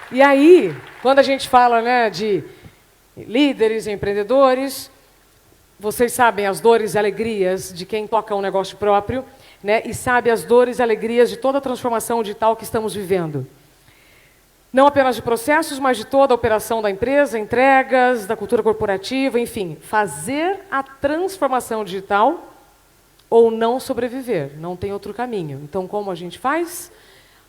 E aí, quando a gente fala, né, de líderes, empreendedores, vocês sabem as dores e alegrias de quem toca um negócio próprio, né, e sabe as dores e alegrias de toda a transformação digital que estamos vivendo. Não apenas de processos, mas de toda a operação da empresa, entregas, da cultura corporativa, enfim, fazer a transformação digital ou não sobreviver, não tem outro caminho. Então, como a gente faz?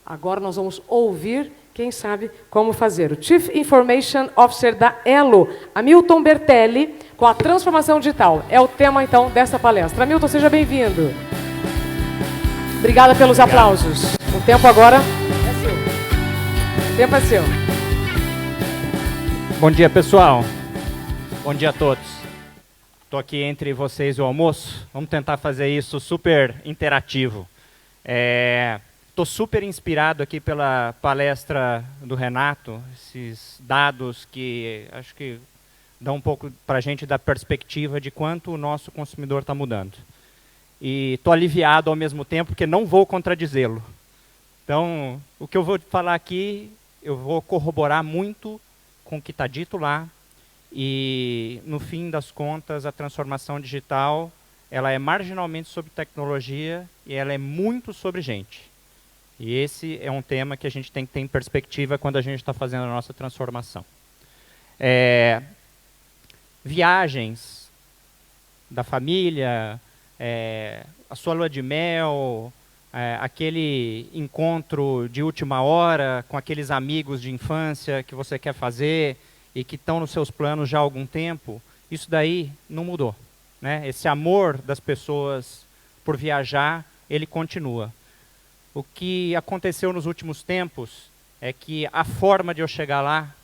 Agora nós vamos ouvir quem sabe como fazer. O Chief Information Officer da Elo, Hamilton Bertelli, com a transformação digital. É o tema, então, dessa palestra. Hamilton, seja bem-vindo. Obrigada pelos aplausos. O tempo agora é seu. O tempo é seu. Bom dia, pessoal. Bom dia a todos. Estou aqui entre vocês e o almoço. Vamos tentar fazer isso super interativo. Estou super inspirado aqui pela palestra do Renato, esses dados que acho que dão um pouco para a gente da perspectiva de quanto o nosso consumidor está mudando. E estou aliviado ao mesmo tempo, porque não vou contradizê-lo. Então, o que eu vou falar aqui, eu vou corroborar muito com o que está dito lá, e, no fim das contas, a transformação digital ela é marginalmente sobre tecnologia e ela é muito sobre gente. E esse é um tema que a gente tem que ter em perspectiva quando a gente está fazendo a nossa transformação. Viagens da família, a sua lua de mel, aquele encontro de última hora com aqueles amigos de infância que você quer fazer e que estão nos seus planos já há algum tempo, isso daí não mudou, né? Esse amor das pessoas por viajar, ele continua. O que aconteceu nos últimos tempos é que a forma de eu chegar lá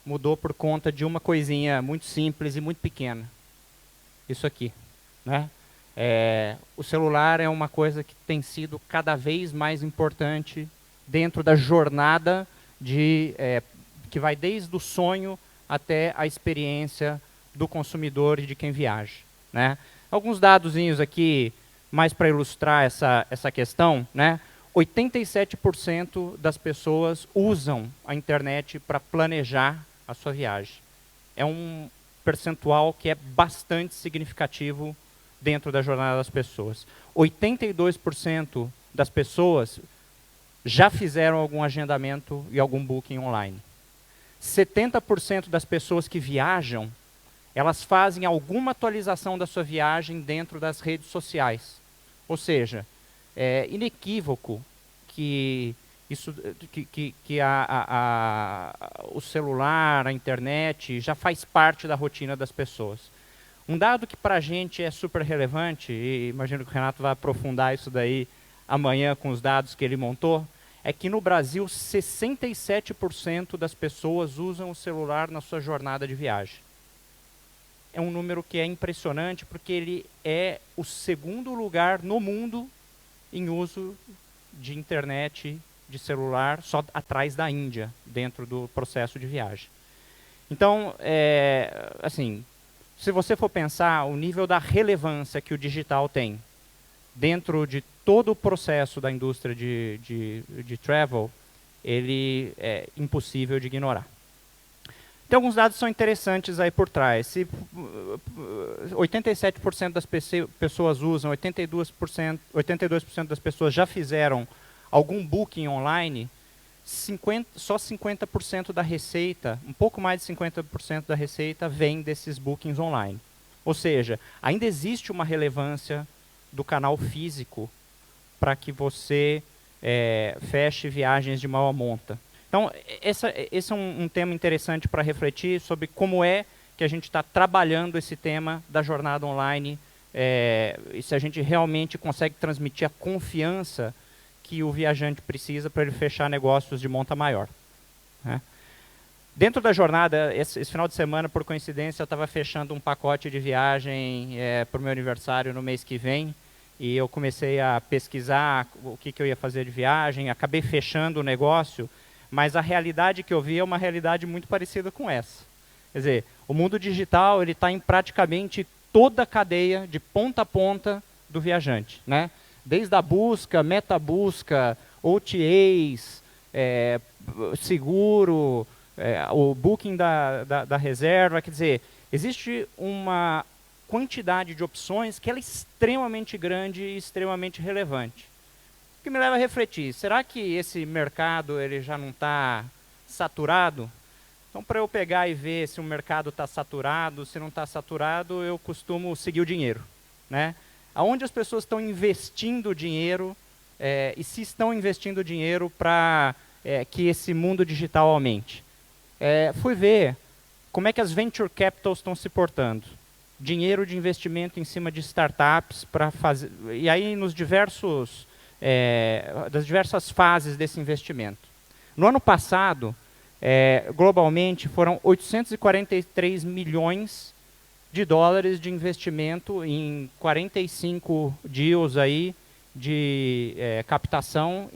mudou por conta de uma coisinha muito simples e muito pequena. Isso aqui, né? O celular é uma coisa que tem sido cada vez mais importante dentro da jornada que vai desde o sonho até a experiência do consumidor e de quem viaja, né? Alguns dadozinhos aqui, mais para ilustrar essa questão, né? 87% das pessoas usam a internet para planejar a sua viagem. É um percentual que é bastante significativo dentro da jornada das pessoas. 82% das pessoas já fizeram algum agendamento e algum booking online. 70% das pessoas que viajam, elas fazem alguma atualização da sua viagem dentro das redes sociais. Ou seja, é inequívoco que o celular, a internet, já faz parte da rotina das pessoas. Um dado que para a gente é super relevante, e imagino que o Renato vai aprofundar isso daí amanhã com os dados que ele montou, é que no Brasil 67% das pessoas usam o celular na sua jornada de viagem. É um número que é impressionante porque ele é o segundo lugar no mundo em uso de internet, de celular, só atrás da Índia, dentro do processo de viagem. Então, assim, se você for pensar o nível da relevância que o digital tem dentro de todo o processo da indústria de travel, ele é impossível de ignorar. Tem alguns dados que são interessantes aí por trás. Se 87% das pessoas usam, 82% das pessoas já fizeram algum booking online, só 50% da receita, um pouco mais de 50% da receita vem desses bookings online. Ou seja, ainda existe uma relevância do canal físico para que você feche viagens de maior monta. Então, esse é um tema interessante para refletir sobre como é que a gente está trabalhando esse tema da jornada online e se a gente realmente consegue transmitir a confiança que o viajante precisa para ele fechar negócios de monta maior, né? Dentro da jornada, esse final de semana, por coincidência, eu estava fechando um pacote de viagem para o meu aniversário no mês que vem, e eu comecei a pesquisar o que eu ia fazer de viagem, acabei fechando o negócio, mas a realidade que eu vi é uma realidade muito parecida com essa. Quer dizer, o mundo digital está em praticamente toda a cadeia, de ponta a ponta, do viajante, né? Desde a busca, metabusca, OTAs, seguro, o booking da reserva. Quer dizer, existe uma quantidade de opções que ela é extremamente grande e extremamente relevante. O que me leva a refletir, será que esse mercado ele já não está saturado? Então, para eu pegar e ver se o mercado está saturado, se não está saturado, eu costumo seguir o dinheiro, né? Aonde as pessoas estão investindo dinheiro, e se estão investindo dinheiro para que esse mundo digital aumente. Fui ver como é que as venture capitals estão se portando. Dinheiro de investimento em cima de startups para fazer, e aí nos das diversas fases desse investimento. No ano passado, globalmente, foram 843 milhões de dólares de investimento em 45 deals aí de captação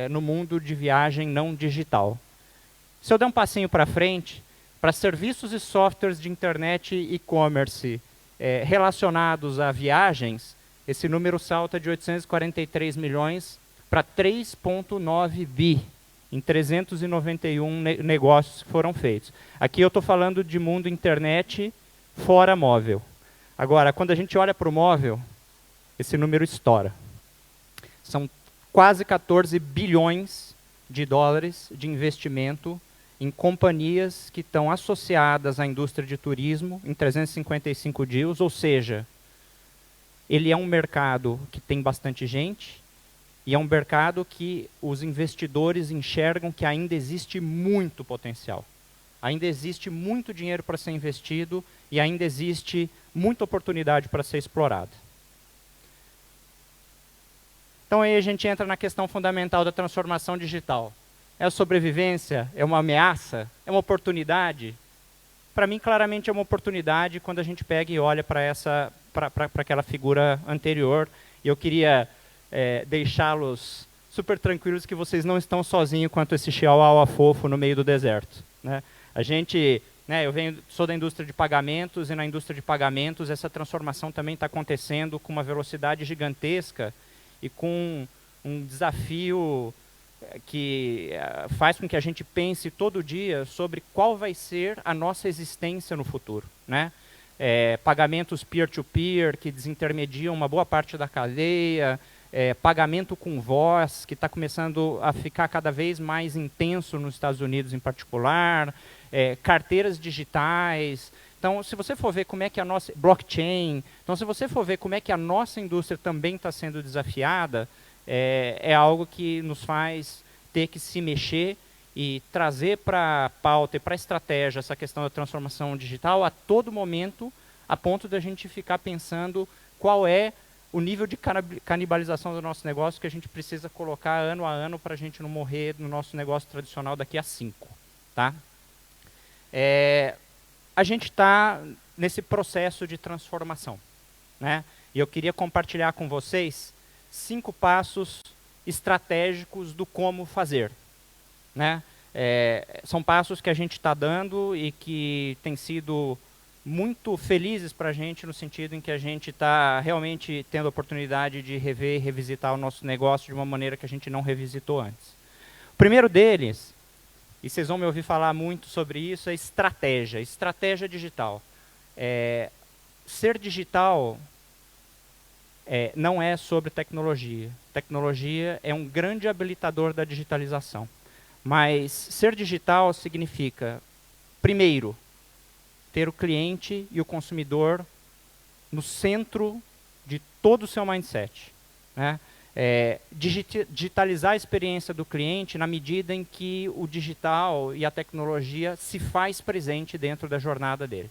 no mundo de viagem não digital. Se eu der um passinho para frente, para serviços e softwares de internet e e-commerce relacionados a viagens, esse número salta de 843 milhões para 3,9 bi em 391 negócios que foram feitos. Aqui eu estou falando de mundo internet fora móvel. Agora, quando a gente olha para o móvel, esse número estoura. São quase 14 bilhões de dólares de investimento em companhias que estão associadas à indústria de turismo, em 355 deals, ou seja, ele é um mercado que tem bastante gente, e é um mercado que os investidores enxergam que ainda existe muito potencial. Ainda existe muito dinheiro para ser investido, e ainda existe muita oportunidade para ser explorada. Então aí a gente entra na questão fundamental da transformação digital. É a sobrevivência? É uma ameaça? É uma oportunidade? Para mim, claramente é uma oportunidade quando a gente pega e olha para aquela figura anterior. E eu queria deixá-los super tranquilos que vocês não estão sozinhos quanto esse chihuahua fofo no meio do deserto, né? A gente, eu sou da indústria de pagamentos, e na indústria de pagamentos essa transformação também está acontecendo com uma velocidade gigantesca e com um desafio que faz com que a gente pense todo dia sobre qual vai ser a nossa existência no futuro, né? Pagamentos peer-to-peer, que desintermediam uma boa parte da cadeia, pagamento com voz, que está começando a ficar cada vez mais intenso nos Estados Unidos em particular, carteiras digitais. Então, se você for ver como é que a nossa blockchain, então se você for ver como é que a nossa indústria também está sendo desafiada, é algo que nos faz ter que se mexer e trazer para a pauta e para a estratégia essa questão da transformação digital a todo momento, a ponto de a gente ficar pensando qual é o nível de canibalização do nosso negócio que a gente precisa colocar ano a ano para a gente não morrer no nosso negócio tradicional daqui a 5. Tá? A gente está nesse processo de transformação, né? E eu queria compartilhar com vocês 5 passos estratégicos do como fazer, né? São passos que a gente está dando e que têm sido muito felizes para a gente, no sentido em que a gente está realmente tendo a oportunidade de rever e revisitar o nosso negócio de uma maneira que a gente não revisitou antes. O primeiro deles, e vocês vão me ouvir falar muito sobre isso, é estratégia digital. Ser digital não é sobre tecnologia. Tecnologia é um grande habilitador da digitalização. Mas ser digital significa, primeiro, ter o cliente e o consumidor no centro de todo o seu mindset, né? Digitalizar a experiência do cliente na medida em que o digital e a tecnologia se faz presente dentro da jornada dele.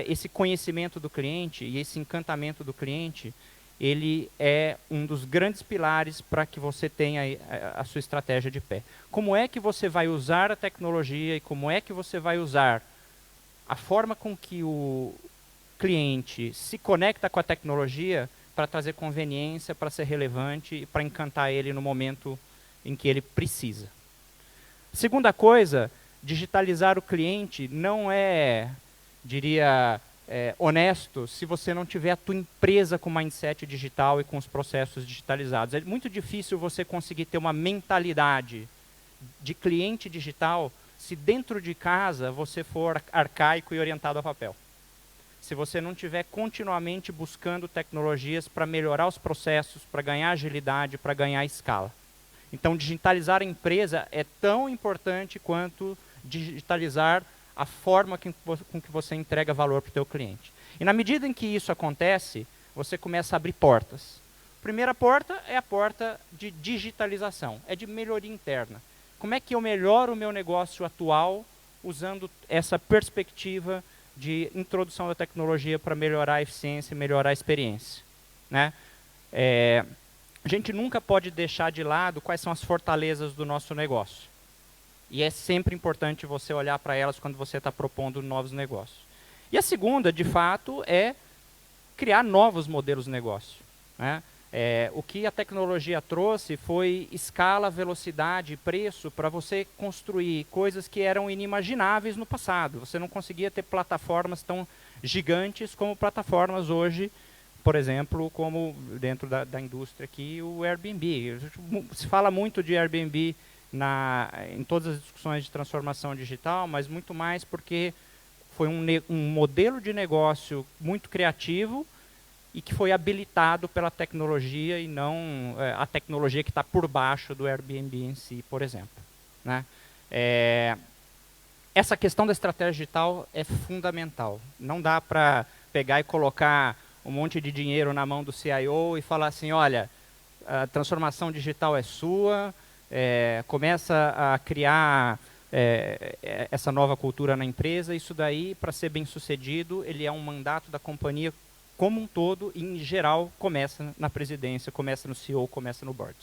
Esse conhecimento do cliente e esse encantamento do cliente, ele é um dos grandes pilares para que você tenha a sua estratégia de pé. Como é que você vai usar a tecnologia e como é que você vai usar a forma com que o cliente se conecta com a tecnologia para trazer conveniência, para ser relevante e para encantar ele no momento em que ele precisa. Segunda coisa, digitalizar o cliente não diria, honesto se você não tiver a tua empresa com mindset digital e com os processos digitalizados. É muito difícil você conseguir ter uma mentalidade de cliente digital se dentro de casa você for arcaico e orientado a papel. Se você não estiver continuamente buscando tecnologias para melhorar os processos, para ganhar agilidade, para ganhar escala. Então, digitalizar a empresa é tão importante quanto digitalizar a forma com que você entrega valor para o teu cliente. E na medida em que isso acontece, você começa a abrir portas. A primeira porta é a porta de digitalização, é de melhoria interna. Como é que eu melhoro o meu negócio atual usando essa perspectiva de introdução da tecnologia para melhorar a eficiência e melhorar a experiência, né? A gente nunca pode deixar de lado quais são as fortalezas do nosso negócio. E é sempre importante você olhar para elas quando você está propondo novos negócios. E a segunda, de fato, é criar novos modelos de negócio, né? O que a tecnologia trouxe foi escala, velocidade, preço para você construir coisas que eram inimagináveis no passado. Você não conseguia ter plataformas tão gigantes como plataformas hoje, por exemplo, como dentro da indústria aqui, o Airbnb. Se fala muito de Airbnb em todas as discussões de transformação digital, mas muito mais porque foi um modelo de negócio muito criativo e que foi habilitado pela tecnologia e não a tecnologia que está por baixo do Airbnb em si, por exemplo, né? Essa questão da estratégia digital é fundamental. Não dá para pegar e colocar um monte de dinheiro na mão do CIO e falar assim, olha, a transformação digital é sua, começa a criar essa nova cultura na empresa. Isso daí, para ser bem sucedido, ele é um mandato da companhia como um todo, e em geral, começa na presidência, começa no CEO, começa no board.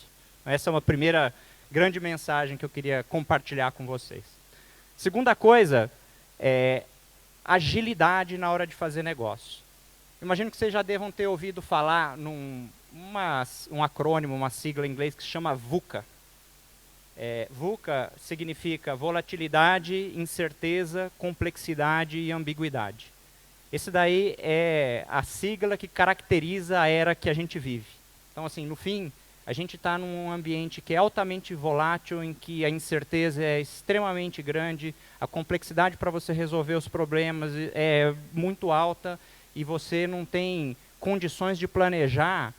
Essa é uma primeira grande mensagem que eu queria compartilhar com vocês. Segunda coisa é agilidade na hora de fazer negócio. Imagino que vocês já devam ter ouvido falar um acrônimo, uma sigla em inglês que se chama VUCA. VUCA significa volatilidade, incerteza, complexidade e ambiguidade. Esse daí é a sigla que caracteriza a era que a gente vive. Então, assim, no fim, a gente está num ambiente que é altamente volátil, em que a incerteza é extremamente grande, a complexidade para você resolver os problemas é muito alta e você não tem condições de planejar,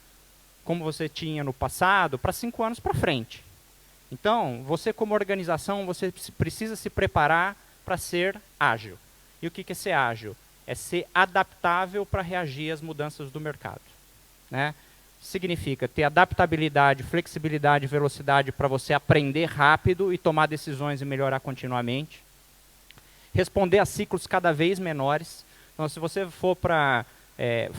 como você tinha no passado, para 5 anos para frente. Então, você como organização, você precisa se preparar para ser ágil. E o que é ser ágil? É ser adaptável para reagir às mudanças do mercado, né? Significa ter adaptabilidade, flexibilidade, velocidade para você aprender rápido e tomar decisões e melhorar continuamente. Responder a ciclos cada vez menores. Então, se você for para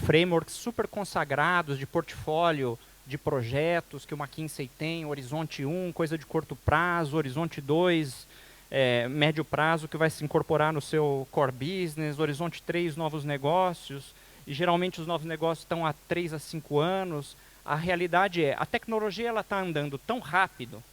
frameworks super consagrados de portfólio, de projetos que o McKinsey tem, Horizonte 1, coisa de curto prazo, Horizonte 2, médio prazo, que vai se incorporar no seu core business, Horizonte 3, novos negócios, e geralmente os novos negócios estão há 3 a 5 anos. A realidade a tecnologia está andando tão rápido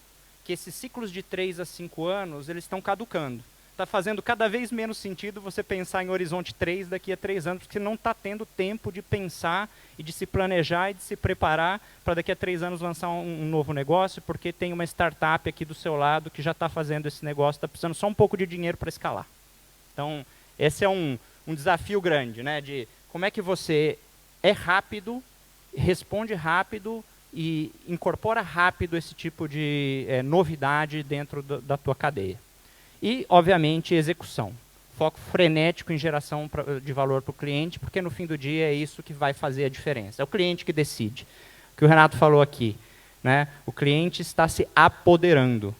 que esses ciclos de 3 a 5 anos eles estão caducando. Está fazendo cada vez menos sentido você pensar em Horizonte 3 daqui a 3 anos, porque não está tendo tempo de pensar e de se planejar e de se preparar para daqui a 3 anos lançar um novo negócio, porque tem uma startup aqui do seu lado que já está fazendo esse negócio, está precisando só um pouco de dinheiro para escalar. Então, esse é um desafio grande, né, de como é que você é rápido, responde rápido e incorpora rápido esse tipo de novidade dentro da tua cadeia. E, obviamente, execução. Foco frenético em geração de valor para o cliente, porque no fim do dia é isso que vai fazer a diferença. É o cliente que decide. O que o Renato falou aqui, né? O cliente está se apoderando.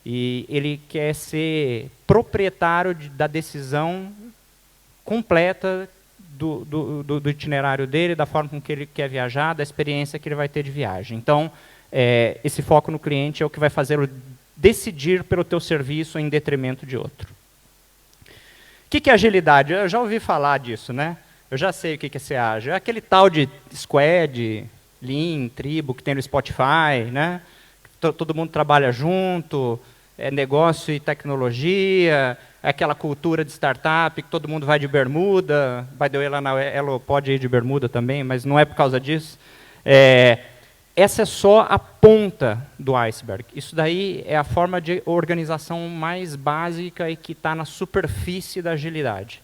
E ele quer ser proprietário da decisão completa do itinerário dele, da forma com que ele quer viajar, da experiência que ele vai ter de viagem. Então, esse foco no cliente é o que vai fazê-lo decidir pelo teu serviço em detrimento de outro. O que é agilidade? Eu já ouvi falar disso, né? Eu já sei o que é ser ágil. É aquele tal de squad, lean, tribo que tem no Spotify, né? Todo mundo trabalha junto, é negócio e tecnologia, é aquela cultura de startup que todo mundo vai de bermuda. By the way, lá na Elo pode ir de bermuda também, mas não é por causa disso. essa é só a ponta do iceberg. Isso daí é a forma de organização mais básica e que está na superfície da agilidade.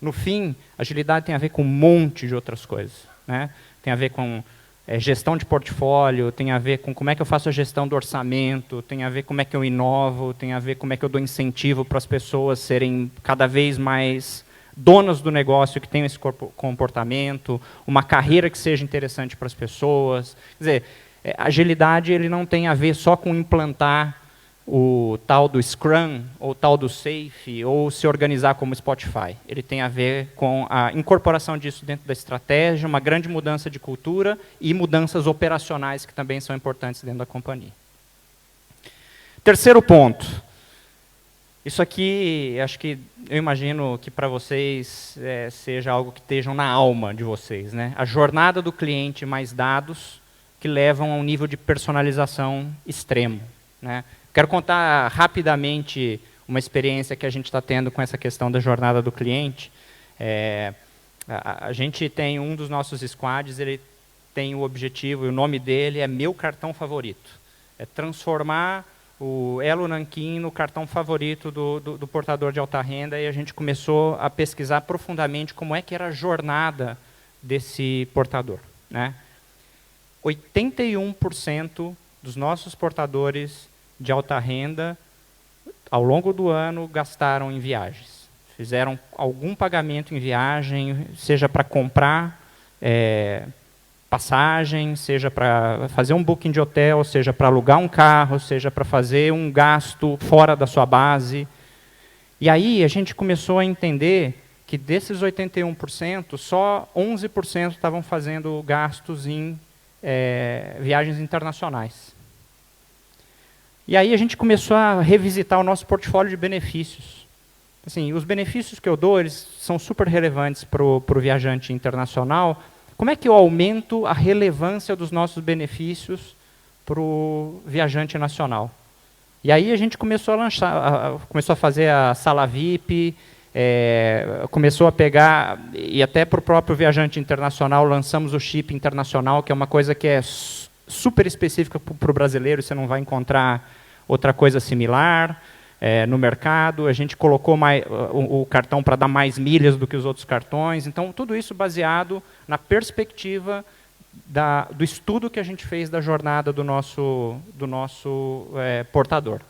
No fim, agilidade tem a ver com um monte de outras coisas, né? Tem a ver com gestão de portfólio, tem a ver com como é que eu faço a gestão do orçamento, tem a ver como é que eu inovo, tem a ver como é que eu dou incentivo para as pessoas serem cada vez mais donas do negócio, que tenham esse comportamento, uma carreira que seja interessante para as pessoas. Quer dizer, agilidade ele não tem a ver só com implantar o tal do Scrum, ou tal do Safe, ou se organizar como Spotify. Ele tem a ver com a incorporação disso dentro da estratégia, uma grande mudança de cultura e mudanças operacionais que também são importantes dentro da companhia. Terceiro ponto. Isso aqui, acho que eu imagino que para vocês seja algo que estejam na alma de vocês, né? A jornada do cliente mais dados que levam a um nível de personalização extremo, né? Quero contar rapidamente uma experiência que a gente está tendo com essa questão da jornada do cliente. A gente tem um dos nossos squads, ele tem o objetivo, e o nome dele é Meu Cartão Favorito. É transformar o Elo Nanquim no cartão favorito do portador de alta renda, e a gente começou a pesquisar profundamente como é que era a jornada desse portador, né? 81% dos nossos portadores de alta renda, ao longo do ano, gastaram em viagens. Fizeram algum pagamento em viagem, seja para comprar passagem, seja para fazer um booking de hotel, seja para alugar um carro, seja para fazer um gasto fora da sua base. E aí a gente começou a entender que desses 81%, só 11% estavam fazendo gastos em viagens internacionais. E aí a gente começou a revisitar o nosso portfólio de benefícios. Assim, os benefícios que eu dou, eles são super relevantes para o viajante internacional. Como é que eu aumento a relevância dos nossos benefícios para o viajante nacional? E aí a gente começou a lançar, começou a fazer a sala VIP, começou a pegar, e até para o próprio viajante internacional, lançamos o chip internacional, que é uma coisa que é super específica para o brasileiro, você não vai encontrar outra coisa similar no mercado. A gente colocou o cartão para dar mais milhas do que os outros cartões. Então, tudo isso baseado na perspectiva do estudo que a gente fez da jornada do nosso portador,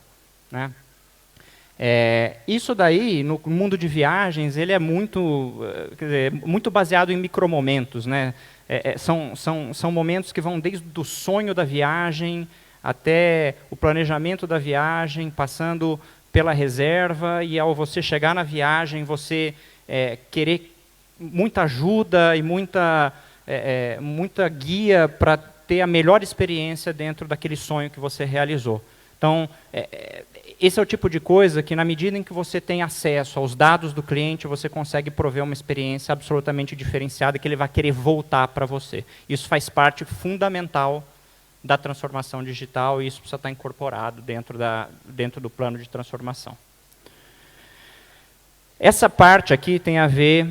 né? Isso daí, no mundo de viagens, ele é muito, muito baseado em micromomentos, né? São momentos que vão desde o sonho da viagem até o planejamento da viagem, passando pela reserva, e ao você chegar na viagem, você querer muita ajuda e muita guia para ter a melhor experiência dentro daquele sonho que você realizou. Então, esse é o tipo de coisa que, na medida em que você tem acesso aos dados do cliente, você consegue prover uma experiência absolutamente diferenciada que ele vai querer voltar para você. Isso faz parte fundamental da transformação digital, e isso precisa estar incorporado dentro do plano de transformação. Essa parte aqui tem a ver,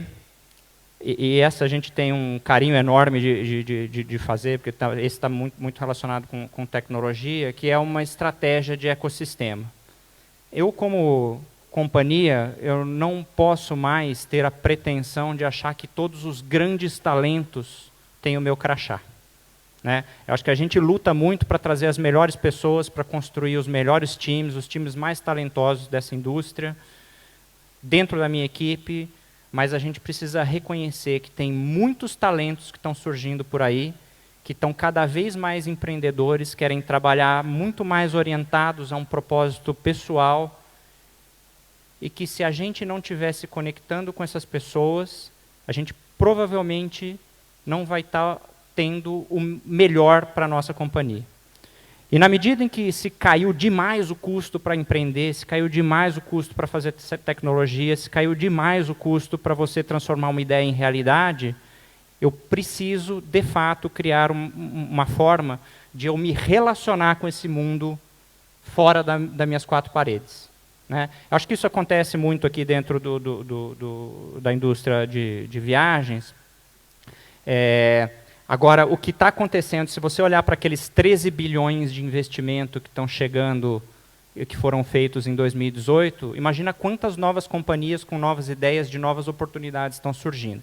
e essa a gente tem um carinho enorme de fazer, porque esse está muito relacionado com tecnologia, que é uma estratégia de ecossistema. Eu, como companhia, eu não posso mais ter a pretensão de achar que todos os grandes talentos têm o meu crachá, né? Eu acho que a gente luta muito para trazer as melhores pessoas, para construir os melhores times, os times mais talentosos dessa indústria, dentro da minha equipe, mas a gente precisa reconhecer que tem muitos talentos que estão surgindo por aí, que estão cada vez mais empreendedores, querem trabalhar muito mais orientados a um propósito pessoal, e que se a gente não estiver se conectando com essas pessoas, a gente provavelmente não vai estar tendo o melhor para a nossa companhia. E na medida em que se caiu demais o custo para empreender, se caiu demais o custo para fazer tecnologia, se caiu demais o custo para você transformar uma ideia em realidade, eu preciso, de fato, criar uma forma de eu me relacionar com esse mundo fora das minhas quatro paredes, né? Eu acho que isso acontece muito aqui dentro da indústria de viagens. Agora, o que está acontecendo, se você olhar para aqueles 13 bilhões de investimento que estão chegando, que foram feitos em 2018, imagina quantas novas companhias com novas ideias de novas oportunidades estão surgindo.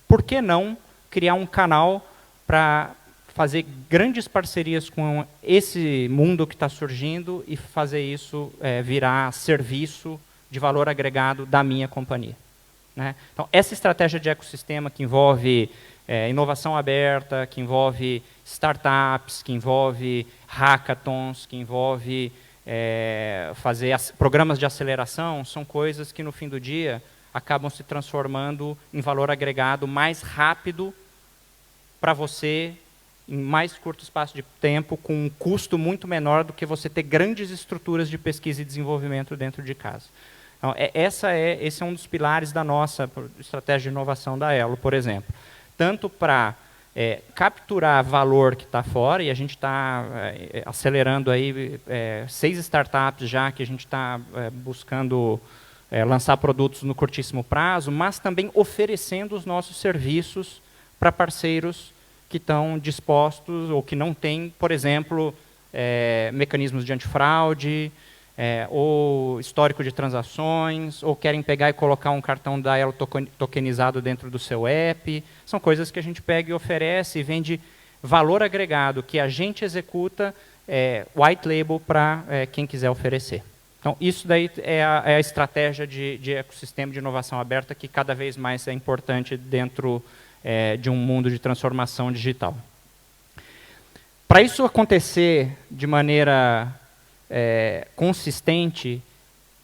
Por que não criar um canal para fazer grandes parcerias com esse mundo que está surgindo e fazer isso virar serviço de valor agregado da minha companhia? Né? Então, essa estratégia de ecossistema que envolve inovação aberta, que envolve startups, que envolve hackathons, que envolve fazer programas de aceleração, são coisas que, no fim do dia, acabam se transformando em valor agregado mais rápido para você, em mais curto espaço de tempo, com um custo muito menor do que você ter grandes estruturas de pesquisa e desenvolvimento dentro de casa. Então, esse é um dos pilares da nossa estratégia de inovação da Elo, por exemplo. Tanto para capturar valor que está fora, e a gente está acelerando aí 6 startups já, que a gente está buscando lançar produtos no curtíssimo prazo, mas também oferecendo os nossos serviços para parceiros que estão dispostos ou que não têm, por exemplo, mecanismos de antifraude, ou histórico de transações, ou querem pegar e colocar um cartão da Elo tokenizado dentro do seu app. São coisas que a gente pega e oferece e vende valor agregado que a gente executa white label para quem quiser oferecer. Então, isso daí é a estratégia de ecossistema de inovação aberta que cada vez mais é importante dentro de um mundo de transformação digital. Para isso acontecer de maneira consistente,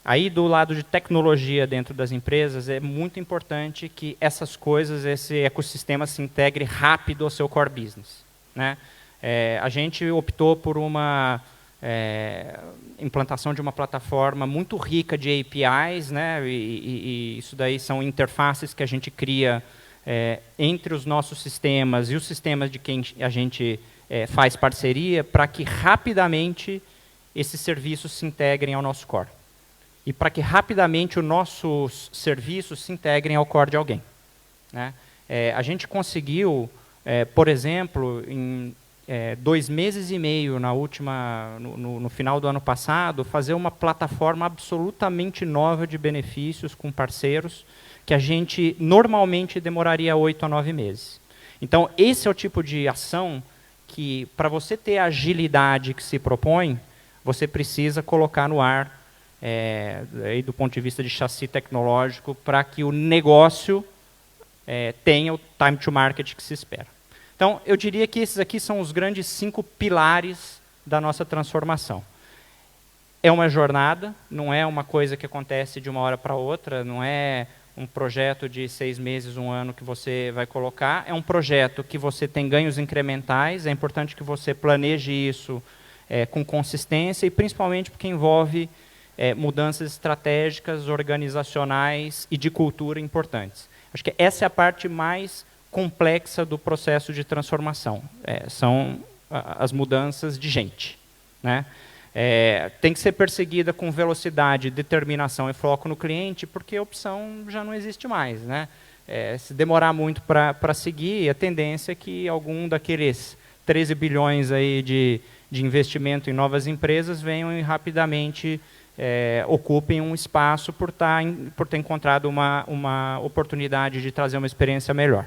aí do lado de tecnologia dentro das empresas, é muito importante que essas coisas, esse ecossistema se integre rápido ao seu core business. Né? A gente optou por uma implantação de uma plataforma muito rica de APIs, né? E isso daí são interfaces que a gente cria entre os nossos sistemas e os sistemas de quem a gente faz parceria, para que rapidamente esses serviços se integrem ao nosso core. E para que rapidamente os nossos serviços se integrem ao core de alguém. Né? A gente conseguiu, por exemplo, em 2 meses e meio, no final do ano passado, fazer uma plataforma absolutamente nova de benefícios com parceiros, que a gente normalmente demoraria 8 a 9 meses. Então, esse é o tipo de ação que, para você ter a agilidade que se propõe, você precisa colocar no ar, aí do ponto de vista de chassi tecnológico, para que o negócio tenha o time to market que se espera. Então, eu diria que esses aqui são os grandes 5 pilares da nossa transformação. É uma jornada, não é uma coisa que acontece de uma hora para outra, não é um projeto de 6 meses, 1 ano que você vai colocar, é um projeto que você tem ganhos incrementais, é importante que você planeje isso com consistência, e principalmente porque envolve mudanças estratégicas, organizacionais e de cultura importantes. Acho que essa é a parte mais complexa do processo de transformação. São as mudanças de gente. Né? Tem que ser perseguida com velocidade, determinação e foco no cliente, porque a opção já não existe mais. Né? Se demorar muito para seguir, a tendência é que algum daqueles 13 bilhões aí de investimento em novas empresas venham e rapidamente ocupem um espaço por ter encontrado uma oportunidade de trazer uma experiência melhor.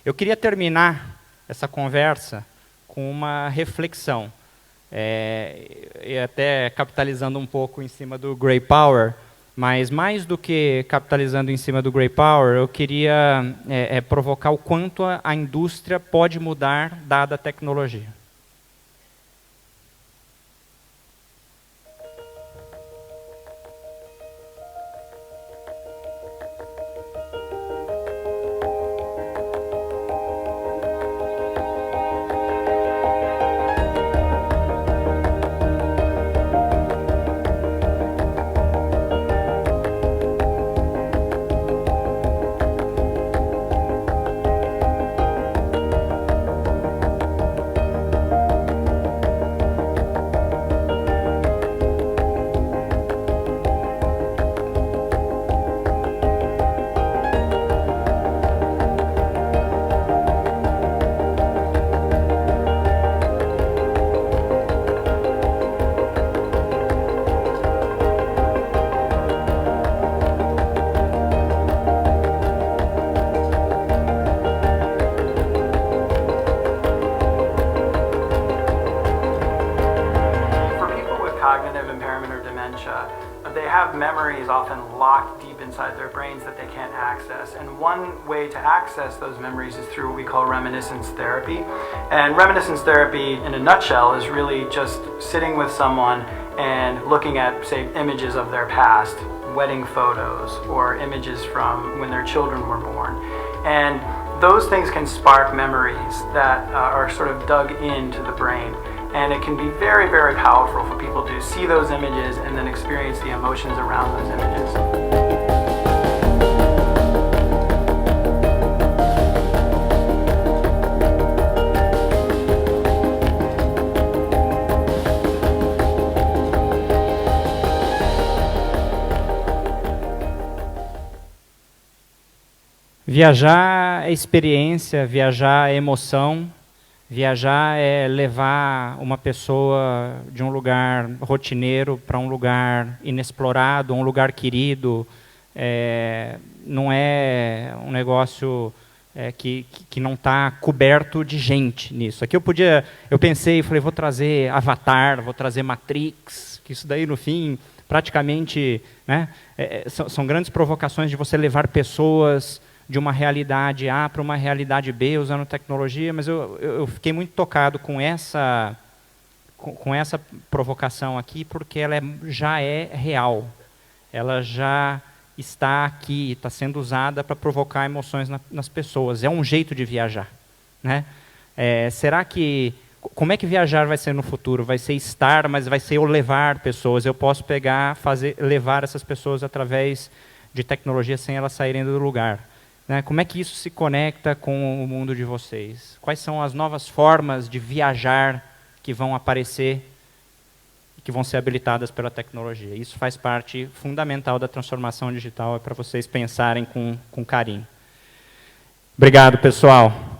Eu queria terminar essa conversa com uma reflexão, e até capitalizando um pouco em cima do Grey Power, mas mais do que capitalizando em cima do Grey Power, eu queria provocar o quanto a indústria pode mudar dada a tecnologia. dementia, they have memories often locked deep inside their brains that they can't access. And one way to access those memories is through what we call reminiscence therapy. And reminiscence therapy, in a nutshell, is really just sitting with someone and looking at, say, images of their past, wedding photos, or images from when their children were born. And those things can spark memories that are sort of dug into the brain. And it can be very, very powerful for people to see those images and then experience the emotions around those images. Viajar é experiência, viajar é emoção, viajar é levar uma pessoa de um lugar rotineiro para um lugar inexplorado, um lugar querido. Não é um negócio que não está coberto de gente nisso. Aqui eu pensei, falei, vou trazer Avatar, vou trazer Matrix, que isso daí no fim praticamente, né, são grandes provocações de você levar pessoas de uma realidade A para uma realidade B usando tecnologia, mas eu fiquei muito tocado com essa provocação aqui, porque ela já é real, ela já está aqui, está sendo usada para provocar emoções nas pessoas. É um jeito de viajar, né? Como é que viajar vai ser no futuro? Vai ser estar, mas vai ser eu levar pessoas. Eu posso levar essas pessoas através de tecnologia sem elas saírem do lugar. Né? Como é que isso se conecta com o mundo de vocês? Quais são as novas formas de viajar que vão aparecer, que vão ser habilitadas pela tecnologia? Isso faz parte fundamental da transformação digital, é para vocês pensarem com carinho. Obrigado, pessoal.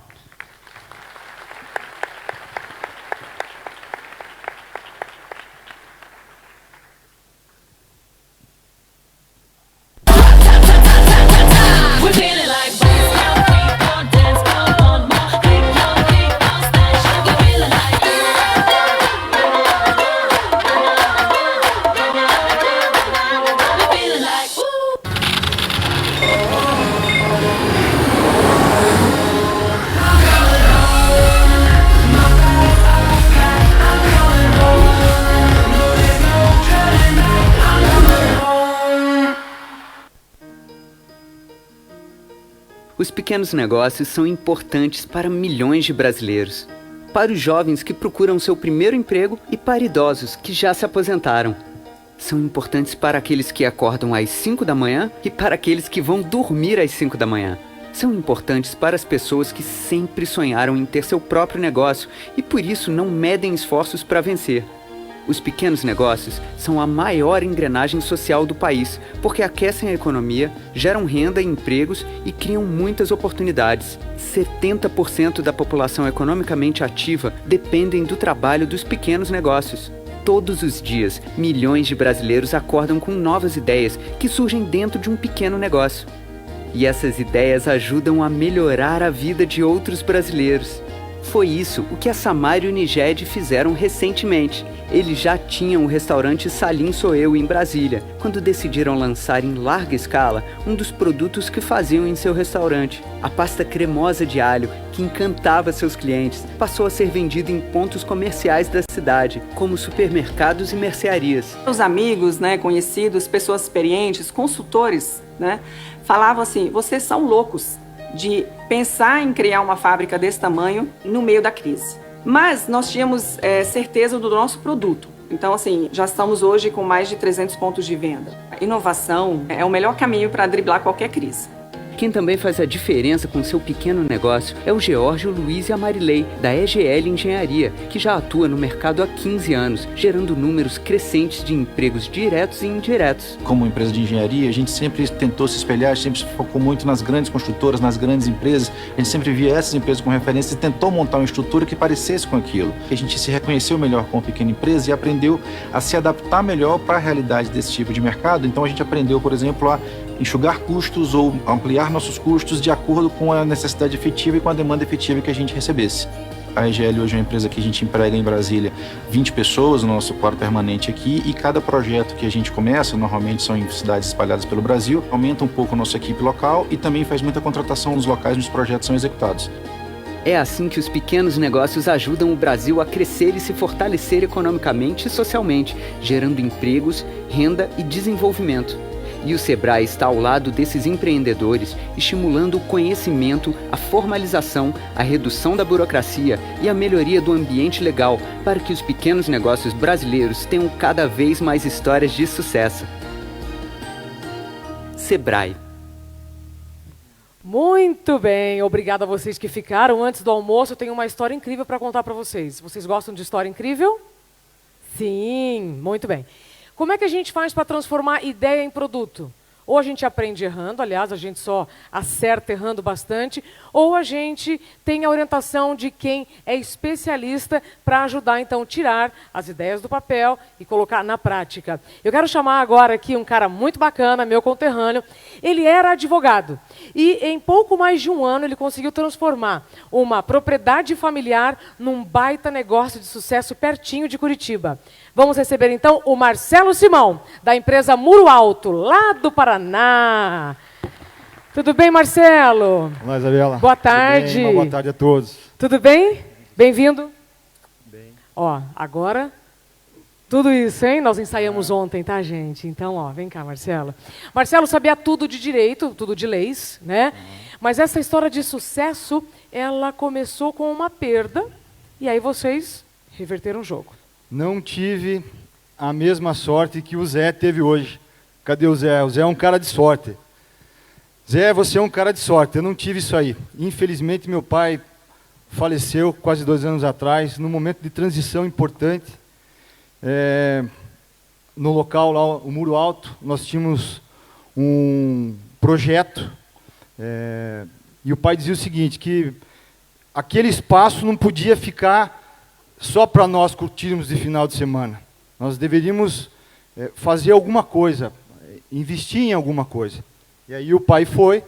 Os pequenos negócios são importantes para milhões de brasileiros. Para os jovens que procuram seu primeiro emprego e para idosos que já se aposentaram. São importantes para aqueles que acordam às 5 da manhã e para aqueles que vão dormir às 5 da manhã. São importantes para as pessoas que sempre sonharam em ter seu próprio negócio e por isso não medem esforços para vencer. Os pequenos negócios são a maior engrenagem social do país, porque aquecem a economia, geram renda e empregos e criam muitas oportunidades. 70% da população economicamente ativa dependem do trabalho dos pequenos negócios. Todos os dias, milhões de brasileiros acordam com novas ideias que surgem dentro de um pequeno negócio. E essas ideias ajudam a melhorar a vida de outros brasileiros. Foi isso o que a Samar e o Niged fizeram recentemente. Eles já tinham o restaurante Salim Sou Eu em Brasília, quando decidiram lançar em larga escala um dos produtos que faziam em seu restaurante. A pasta cremosa de alho, que encantava seus clientes, passou a ser vendida em pontos comerciais da cidade, como supermercados e mercearias. Os amigos, conhecidos, pessoas experientes, consultores, falavam assim, vocês são loucos de pensar em criar uma fábrica desse tamanho no meio da crise. Mas nós tínhamos certeza do nosso produto. Então, assim, já estamos hoje com mais de 300 pontos de venda. A inovação é o melhor caminho para driblar qualquer crise. Quem também faz a diferença com seu pequeno negócio é o George, o Luiz e a Marilei, da EGL Engenharia, que já atua no mercado há 15 anos, gerando números crescentes de empregos diretos e indiretos. Como empresa de engenharia, a gente sempre tentou se espelhar, a gente sempre focou muito nas grandes construtoras, nas grandes empresas, a gente sempre via essas empresas como referência e tentou montar uma estrutura que parecesse com aquilo. A gente se reconheceu melhor como pequena empresa e aprendeu a se adaptar melhor para a realidade desse tipo de mercado. Então a gente aprendeu, por exemplo, a enxugar custos ou ampliar nossos custos de acordo com a necessidade efetiva e com a demanda efetiva que a gente recebesse. A EGL hoje é uma empresa que a gente emprega em Brasília 20 pessoas, no nosso quadro permanente aqui, e cada projeto que a gente começa, normalmente são em cidades espalhadas pelo Brasil, aumenta um pouco a nossa equipe local e também faz muita contratação nos locais onde os projetos são executados. É assim que os pequenos negócios ajudam o Brasil a crescer e se fortalecer economicamente e socialmente, gerando empregos, renda e desenvolvimento. E o Sebrae está ao lado desses empreendedores, estimulando o conhecimento, a formalização, a redução da burocracia e a melhoria do ambiente legal para que os pequenos negócios brasileiros tenham cada vez mais histórias de sucesso. Sebrae. Muito bem, obrigada a vocês que ficaram. Antes do almoço, eu tenho uma história incrível para contar para vocês. Vocês gostam de história incrível? Sim, muito bem. Como é que a gente faz para transformar ideia em produto? Ou a gente aprende errando, aliás, a gente só acerta errando bastante, ou a gente tem a orientação de quem é especialista para ajudar, então, a tirar as ideias do papel e colocar na prática. Eu quero chamar agora aqui um cara muito bacana, meu conterrâneo. Ele era advogado e, em pouco mais de um ano, ele conseguiu transformar uma propriedade familiar num baita negócio de sucesso pertinho de Curitiba. Vamos receber, então, o Marcelo Simão, da empresa Muro Alto, lá do Paraná. Tudo bem, Marcelo? Olá, Isabela. Boa tarde. Uma boa tarde a todos. Tudo bem? Bem-vindo. Bem. Ó, agora, tudo isso, hein? Nós ensaiamos ontem, tá, gente? Então, ó, vem cá, Marcelo. Marcelo sabia tudo de direito, tudo de leis, né? Mas essa história de sucesso, ela começou com uma perda, e aí vocês reverteram o jogo. Não tive a mesma sorte que o Zé teve hoje. Cadê o Zé? O Zé é um cara de sorte. Zé, você é um cara de sorte. Eu não tive isso aí. Infelizmente, meu pai faleceu quase 2 anos atrás, num momento de transição importante. No local lá, o Muro Alto, nós tínhamos um projeto. E o pai dizia o seguinte, que aquele espaço não podia ficar só para nós curtirmos de final de semana. Nós deveríamos fazer alguma coisa, investir em alguma coisa. E aí o pai foi,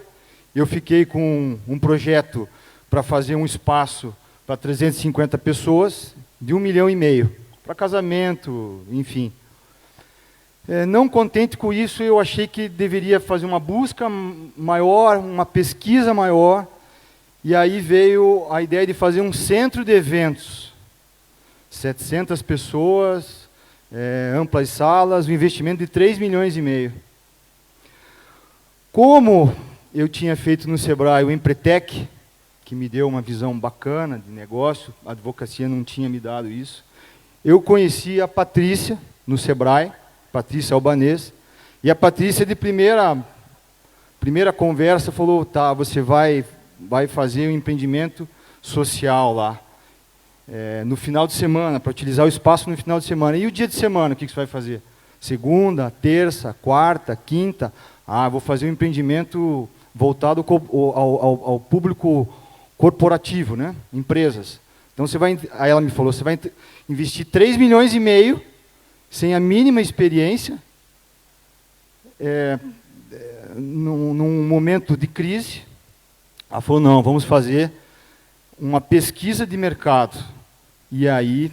eu fiquei com um projeto para fazer um espaço para 350 pessoas, de 1,5 milhão, para casamento, enfim. Não contente com isso, eu achei que deveria fazer uma busca maior, uma pesquisa maior, e aí veio a ideia de fazer um centro de eventos. 700 pessoas, amplas salas, um investimento de 3,5 milhões. Como eu tinha feito no Sebrae o Empretec, que me deu uma visão bacana de negócio, a advocacia não tinha me dado isso, eu conheci a Patrícia no Sebrae, Patrícia Albanês, e a Patrícia de primeira conversa falou, tá, você vai fazer um empreendimento social lá. No final de semana, para utilizar o espaço no final de semana. E o dia de semana, o que você vai fazer? Segunda, terça, quarta, quinta? Vou fazer um empreendimento voltado ao público corporativo, né? Empresas. Então, aí ela me falou, você vai investir 3,5 milhões, sem a mínima experiência, num momento de crise. Ela falou, não, vamos fazer uma pesquisa de mercado. E aí...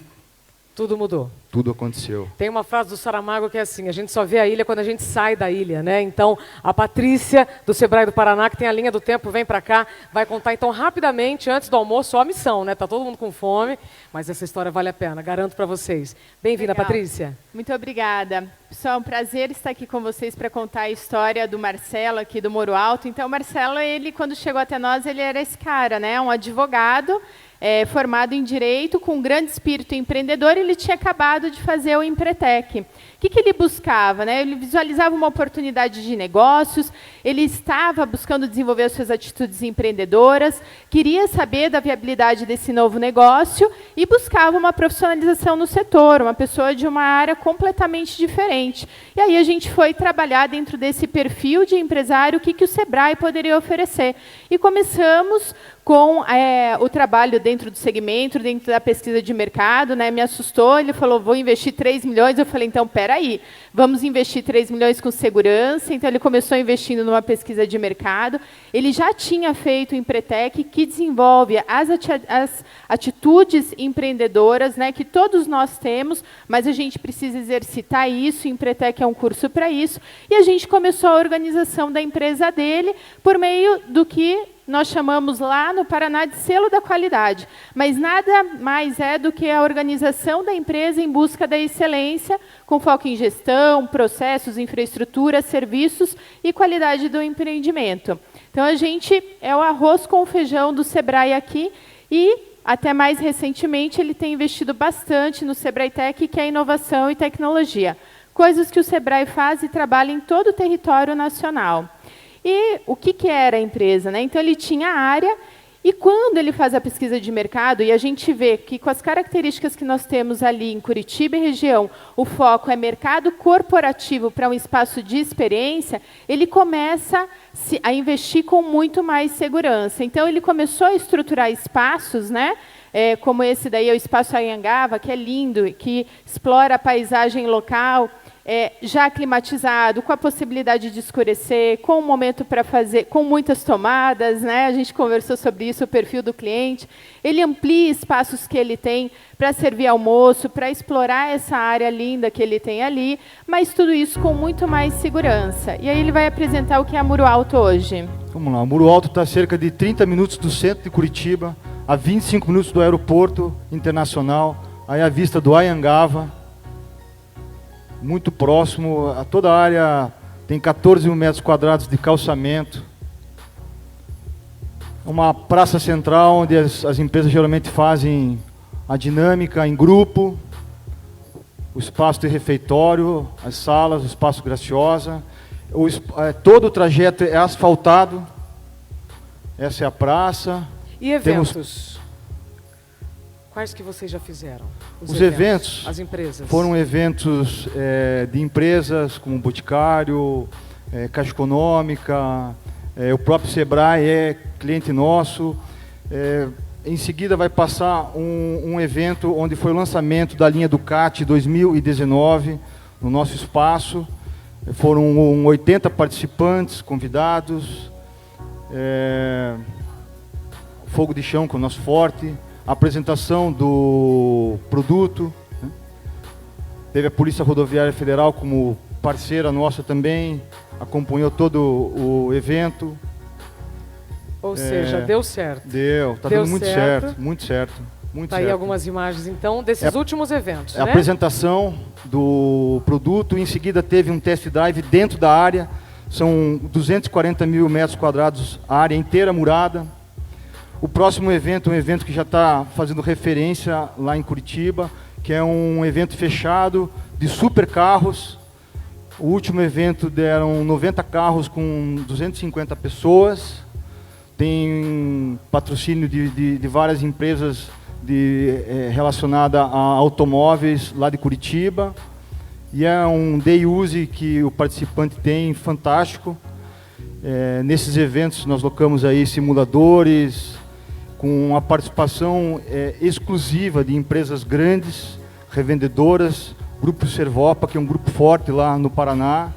Tudo mudou. Tudo aconteceu. Tem uma frase do Saramago que é assim, a gente só vê a ilha quando a gente sai da ilha, né? Então, a Patrícia, do Sebrae do Paraná, que tem a linha do tempo, vem para cá, vai contar, então, rapidamente, antes do almoço, só a missão, né? Tá todo mundo com fome, mas essa história vale a pena, garanto para vocês. Bem-vinda, Patrícia. Muito obrigada. Pessoal, é um prazer estar aqui com vocês para contar a história do Marcelo, aqui do Muro Alto. Então, o Marcelo, ele, quando chegou até nós, ele era esse cara, né? Um advogado, formado em Direito, com um grande espírito empreendedor, ele tinha acabado de fazer o Empretec. O que ele buscava, né? Ele visualizava uma oportunidade de negócios, ele estava buscando desenvolver as suas atitudes empreendedoras, queria saber da viabilidade desse novo negócio e buscava uma profissionalização no setor, uma pessoa de uma área completamente diferente. E aí a gente foi trabalhar dentro desse perfil de empresário, o que o Sebrae poderia oferecer. E começamos com o trabalho dentro do segmento, dentro da pesquisa de mercado, né? Me assustou, ele falou, vou investir 3 milhões, eu falei, então, peraí, vamos investir 3 milhões com segurança, então ele começou investindo numa pesquisa de mercado, ele já tinha feito o Empretec, que desenvolve as atitudes empreendedoras, né, que todos nós temos, mas a gente precisa exercitar isso, o Empretec é um curso para isso, e a gente começou a organização da empresa dele por meio do que nós chamamos lá no Paraná de selo da qualidade, mas nada mais é do que a organização da empresa em busca da excelência, com foco em gestão, processos, infraestrutura, serviços e qualidade do empreendimento. Então, a gente é o arroz com feijão do Sebrae aqui e, até mais recentemente, ele tem investido bastante no Sebrae Tech, que é inovação e tecnologia, coisas que o Sebrae faz e trabalha em todo o território nacional. E o que era a empresa, né? Então, ele tinha a área, e quando ele faz a pesquisa de mercado, e a gente vê que, com as características que nós temos ali em Curitiba e região, o foco é mercado corporativo para um espaço de experiência, ele começa a investir com muito mais segurança. Então, ele começou a estruturar espaços, né? Como esse daí é o Espaço Anhangava, que é lindo, que explora a paisagem local, já climatizado, com a possibilidade de escurecer, com um momento para fazer, com muitas tomadas, né? A gente conversou sobre isso, o perfil do cliente. Ele amplia espaços que ele tem para servir almoço, para explorar essa área linda que ele tem ali, mas tudo isso com muito mais segurança. E aí ele vai apresentar o que é a Muro Alto hoje. Vamos lá, o Muro Alto está a cerca de 30 minutos do centro de Curitiba, a 25 minutos do aeroporto internacional, aí à vista do Anhangava, muito próximo, a toda a área tem 14 mil metros quadrados de calçamento. Uma praça central onde as empresas geralmente fazem a dinâmica em grupo, o espaço de refeitório, as salas, o espaço graciosa. Todo o trajeto é asfaltado, essa é a praça. E eventos? Quais que vocês já fizeram? Os eventos, as empresas. Foram eventos de empresas como Boticário, Caixa Econômica, o próprio Sebrae é cliente nosso. Em seguida vai passar um evento onde foi o lançamento da linha Ducati 2019 no nosso espaço. Foram 80 participantes, convidados. Fogo de chão com o nosso forte. A apresentação do produto, né? Teve a Polícia Rodoviária Federal como parceira nossa também, acompanhou todo o evento. Ou seja, deu certo. Deu, está dando muito certo, muito certo. Está aí algumas imagens, então, desses últimos eventos, né? A apresentação do produto, em seguida teve um test drive dentro da área, são 240 mil metros quadrados, a área inteira murada. O próximo evento é um evento que já está fazendo referência lá em Curitiba, que é um evento fechado de super carros. O último evento deram 90 carros com 250 pessoas. Tem patrocínio de várias empresas relacionadas a automóveis lá de Curitiba. E é um day use que o participante tem fantástico. Nesses eventos nós locamos aí simuladores, com a participação exclusiva de empresas grandes, revendedoras, Grupo Servopa, que é um grupo forte lá no Paraná,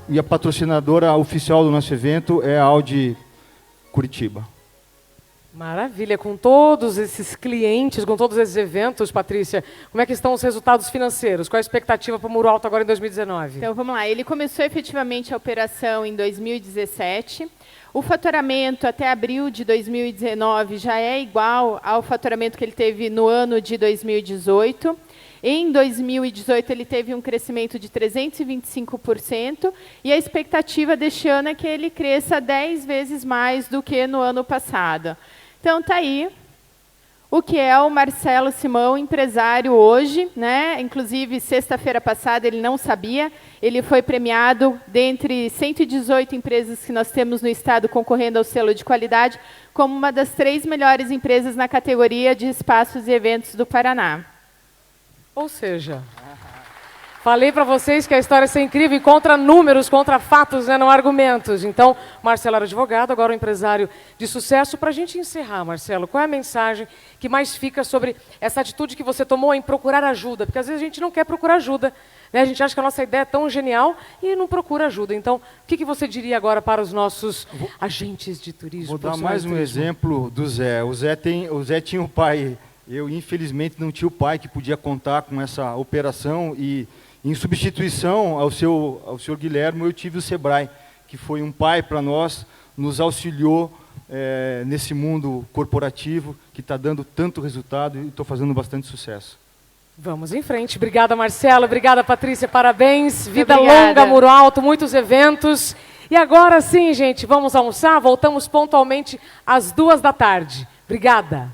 e a patrocinadora oficial do nosso evento é a Audi Curitiba. Maravilha, com todos esses clientes, com todos esses eventos, Patrícia, como é que estão os resultados financeiros? Qual a expectativa para o Muro Alto agora em 2019? Então, vamos lá, ele começou efetivamente a operação em 2017, o faturamento até abril de 2019 já é igual ao faturamento que ele teve no ano de 2018. Em 2018, ele teve um crescimento de 325%, e a expectativa deste ano é que ele cresça 10 vezes mais do que no ano passado. Então, está aí o que é o Marcelo Simão, empresário hoje, né? Inclusive, sexta-feira passada, ele não sabia, ele foi premiado, dentre 118 empresas que nós temos no estado concorrendo ao selo de qualidade, como uma das 3 melhores empresas na categoria de espaços e eventos do Paraná. Ou seja, Falei para vocês que a história é incrível e contra números, contra fatos, né, não argumentos. Então, Marcelo era advogado, agora um empresário de sucesso. Para a gente encerrar, Marcelo, qual é a mensagem que mais fica sobre essa atitude que você tomou em procurar ajuda? Porque às vezes a gente não quer procurar ajuda, né? A gente acha que a nossa ideia é tão genial e não procura ajuda. Então, o que você diria agora para os nossos agentes de turismo? Vou dar mais um exemplo do Zé. O Zé tinha um pai. Eu, infelizmente, não tinha o pai que podia contar com essa operação e, em substituição ao senhor Guilherme, eu tive o Sebrae, que foi um pai para nós, nos auxiliou nesse mundo corporativo que está dando tanto resultado e estou fazendo bastante sucesso. Vamos em frente. Obrigada, Marcelo. Obrigada, Patrícia. Parabéns. Vida Obrigada. longa, Muro Alto, muitos eventos. E agora sim, gente, vamos almoçar. Voltamos pontualmente às 14h. Obrigada.